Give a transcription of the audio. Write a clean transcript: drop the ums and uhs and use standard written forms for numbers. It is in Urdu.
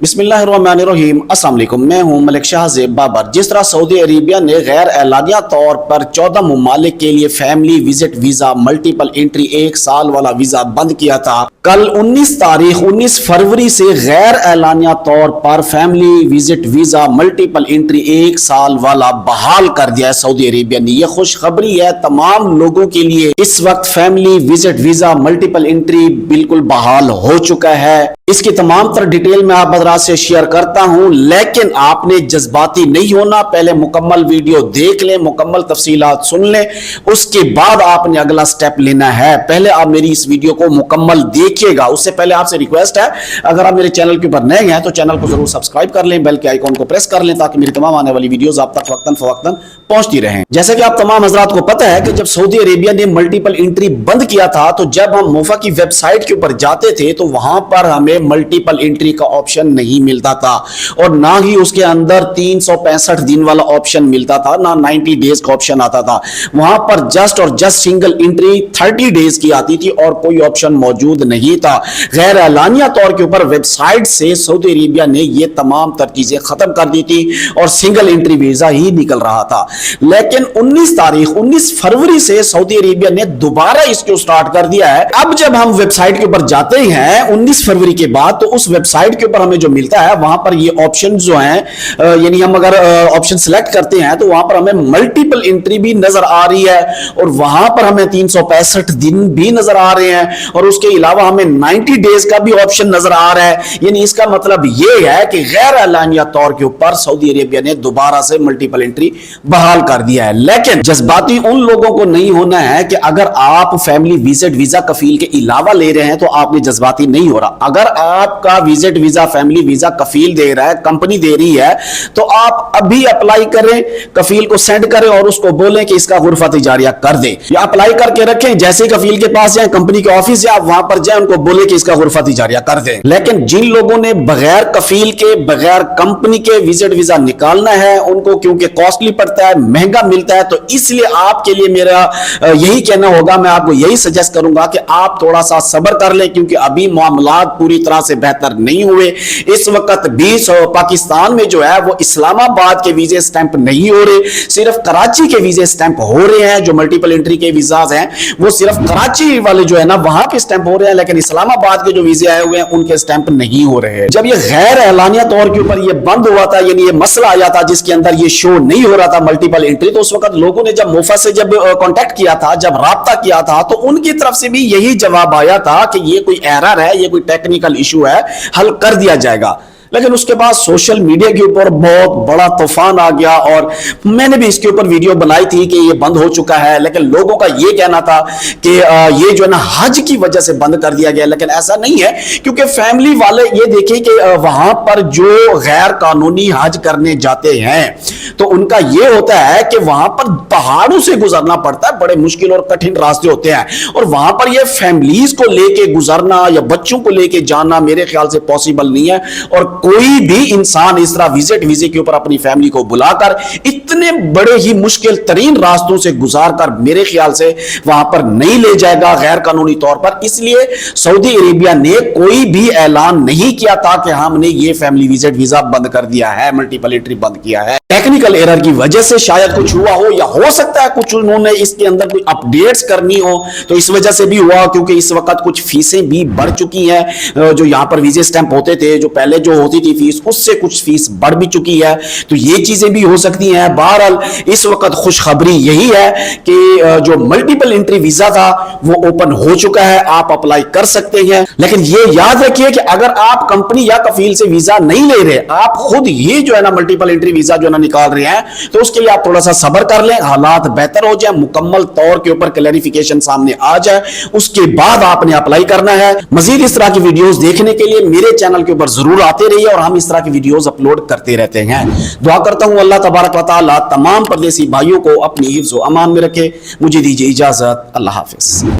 بسم اللہ الرحمن الرحیم۔ السلام علیکم، میں ہوں ملک شاہ زیب بابر۔ جس طرح سعودی عربیہ نے غیر اعلانیہ طور پر 14 ممالک کے لیے family visit visa multiple entry 1 سال والا ویزا بند کیا تھا، کل 19 فروری سے غیر اعلانیہ طور پر family visit visa multiple entry 1 سال والا بحال کر دیا ہے سعودی عربیہ نے۔ یہ خوشخبری ہے تمام لوگوں کے لیے۔ اس وقت family visit visa multiple entry بالکل بحال ہو چکا ہے۔ اس کی تمام تر ڈیٹیل میں آپ حضرات سے شیئر کرتا ہوں، لیکن آپ نے جذباتی نہیں ہونا۔ پہلے مکمل ویڈیو دیکھ لیں، مکمل تفصیلات سن لیں، اس کے بعد آپ نے اگلا سٹیپ لینا ہے۔ پہلے آپ میری اس ویڈیو کو مکمل دیکھیے گا۔ اس سے پہلے آپ سے ریکویسٹ ہے، اگر آپ میرے چینل کے اوپر نئے ہیں تو چینل کو ضرور سبسکرائب کر لیں، بیل کے آئیکن کو پریس کر لیں تاکہ میری تمام آنے والی ویڈیوز آپ تک وقتاً فوقتاً پہنچتی رہیں۔ جیسے کہ آپ تمام حضرات کو پتہ ہے کہ جب سعودی عربیہ نے ملٹیپل انٹری بند کیا تھا تو جب ہم موفا کی ویب سائٹ کے اوپر جاتے تھے تو وہاں پر ہمیں ملٹیپل انٹری کا آپشن نہیں ملتا تھا، اور نہ ہی اس کے اندر 365 دن والا آپشن ملتا تھا، نہ 90 ڈیز کا آپشن آتا تھا۔ وہاں پر جسٹ سنگل انٹری 30 ڈیز کی آتی تھی اور کوئی آپشن موجود نہیں تھا۔ غیر اعلانیہ طور کے اوپر ویب سائٹ سے سعودی عربیہ نے یہ تمام تر چیزیں ختم کر دی تھی اور سنگل انٹری ویزا ہی نکل رہا تھا۔ لیکن 19 فروری سے سعودی عربیہ نے دوبارہ اس کو سٹارٹ کر دیا ہے۔ اب جب ہم ویب سائٹ کے اوپر جاتے ہیں 19 فروری کے بعد تو اس ویب سائٹ کے اوپر ہمیں جو ملتا ہے وہاں پر یہ آپشن جو ہیں، یعنی ہم اگر آپشن سلیکٹ کرتے ہیں تو وہاں پر ہمیں ملٹیپل انٹری بھی نظر آ رہی ہے، اور وہاں پر ہمیں 365 دن بھی نظر آ رہے ہیں، اور اس کے علاوہ ہمیں 90 ڈیز کا بھی آپشن نظر آ رہا ہے۔ یعنی اس کا مطلب یہ ہے کہ غیر اعلانیہ طور کے اوپر سعودی عربیہ نے دوبارہ سے ملٹیپل انٹری بحال کر دیا ہے۔ لیکن جذباتی ان لوگوں کو نہیں ہونا ہے کہ اگر آپ فیملی وزٹ ویزا کفیل کے علاوہ لے رہے ہیں تو آپ نے جذباتی نہیں ہو رہا۔ اگر آپ کا وزٹ ویزا فیملی ویزا کفیل دے رہا ہے، کمپنی دے رہی ہے، تو آپ ابھی اپلائی کریں، کفیل کو سینڈ کریں اور اس کو بولیں کہ اس کا غرفہ تجاریہ کر دیں، یا اپلائی کر کے رکھیں، جیسے کفیل کے پاس جائیں، کمپنی کے آفس جائیں، وہاں پر جائیں، ان کو بولیں کہ اس کا غرفہ تجاریہ کر دیں۔ لیکن جن لوگوں نے بغیر کفیل کے، بغیر کمپنی کے وزٹ ویزا نکالنا ہے، ان کو کیونکہ کاسٹلی پڑتا ہے، مہنگا ملتا ہے، تو اس لیے آپ کے لیے میرا یہی کہنا ہوگا، میں آپ کو یہی سجیسٹ کروں گا کہ آپ تھوڑا سا صبر کر لیں، کیونکہ ابھی معاملات پوری طرح سے بہتر نہیں ہوئے۔ اس وقت بھی پاکستان میں جو ہے وہ اسلام آباد کے ویزے سٹیمپ نہیں ہو رہے، صرف کراچی کے ویزے سٹیمپ ہو رہے ہیں۔ جو ملٹیپل انٹری کے ویزاز ہیں وہ صرف کراچی والے جو ہے نا وہاں کے سٹیمپ ہو رہے ہیں، لیکن اسلام آباد کے جو ویزے آئے ہوئے ہیں ان کے سٹیمپ نہیں ہو رہے ہیں۔ جب یہ غیر اعلانیہ طور کے اوپر یہ بند ہوا تھا، یعنی یہ مسئلہ آیا تھا جس کے اندر یہ شو نہیں ہو رہا تھا ملٹیپل انٹری، تو اس وقت لوگوں نے جب موفا سے جب کانٹیکٹ کیا تھا، جب رابطہ کیا تھا، تو ان کی طرف سے بھی یہی جواب آیا تھا کہ یہ کوئی ایرر ہے، یہ کوئی ٹیکنیکل ایشو ہے، حل کر دیا جائے گا۔ لیکن اس کے بعد سوشل میڈیا کے اوپر بہت بڑا طوفان آ گیا، اور میں نے بھی اس کے اوپر ویڈیو بنائی تھی کہ یہ بند ہو چکا ہے، لیکن لوگوں کا یہ کہنا تھا کہ یہ جو ہے نا حج کی وجہ سے بند کر دیا گیا، لیکن ایسا نہیں ہے، کیونکہ فیملی والے یہ دیکھیں کہ وہاں پر جو غیر قانونی حج کرنے جاتے ہیں تو ان کا یہ ہوتا ہے کہ وہاں پر پہاڑوں سے گزرنا پڑتا ہے، بڑے مشکل اور کٹھن راستے ہوتے ہیں، اور وہاں پر یہ فیملیز کو لے کے گزرنا یا بچوں کو لے کے جانا میرے خیال سے پاسبل نہیں ہے، اور کوئی بھی انسان اس طرح وزٹ ویزے کے اوپر اپنی فیملی کو بلا کر اتنے بڑے ہی مشکل ترین راستوں سے گزار کر میرے خیال سے وہاں پر نہیں لے جائے گا غیر قانونی طور پر۔ اس لیے سعودی عربیہ نے کوئی بھی اعلان نہیں کیا تھا کہ ہم نے یہ فیملی وزٹ ویزا بند کر دیا ہے، ملٹیپل انٹری بند کیا ہے۔ ٹیکنیکل ایرر کی وجہ سے شاید کچھ ہوا ہو، یا ہو سکتا ہے کچھ انہوں نے اس کے اندر کوئی اپڈیٹس کرنی ہو تو اس وجہ سے بھی ہوا، کیونکہ اس وقت کچھ فیسیں بھی بڑھ چکی ہیں۔ جو یہاں پر ویزے سٹیمپ ہوتے تھے، جو پہلے جو ہوتی تھی فیس، اس سے کچھ فیس بڑھ بھی چکی ہے، تو یہ چیزیں بھی ہو سکتی ہیں۔ بہرحال اس وقت خوشخبری یہی ہے کہ جو ملٹیپل انٹری ویزا تھا وہ اوپن ہو چکا ہے، آپ اپلائی کر سکتے ہیں۔ لیکن یہ یاد رکھیے کہ اگر آپ کمپنی یا کفیل سے ویزا نہیں لے رہے، آپ خود ہی جو ہے نا ملٹیپل انٹری ویزا جو ہے نا نکال رہے ہیں، تو اس کے لیے آپ تھوڑا سا صبر کر لیں، حالات بہتر ہو جائیں، مکمل طور کے اوپر کلیریفیکیشن سامنے آ جائے، اس کے بعد آپ نے اپلائی کرنا ہے۔ مزید اس طرح کی ویڈیوز دیکھنے کے لیے میرے چینل کے اوپر ضرور آتے رہیے، اور ہم اس طرح کی ویڈیوز اپلوڈ کرتے رہتے ہیں۔ دعا کرتا ہوں اللہ تبارک و تعالی تمام پردیسی بھائیوں کو اپنی حفظ و امان میں رکھے۔ مجھے دیجیے اجازت، اللہ حافظ۔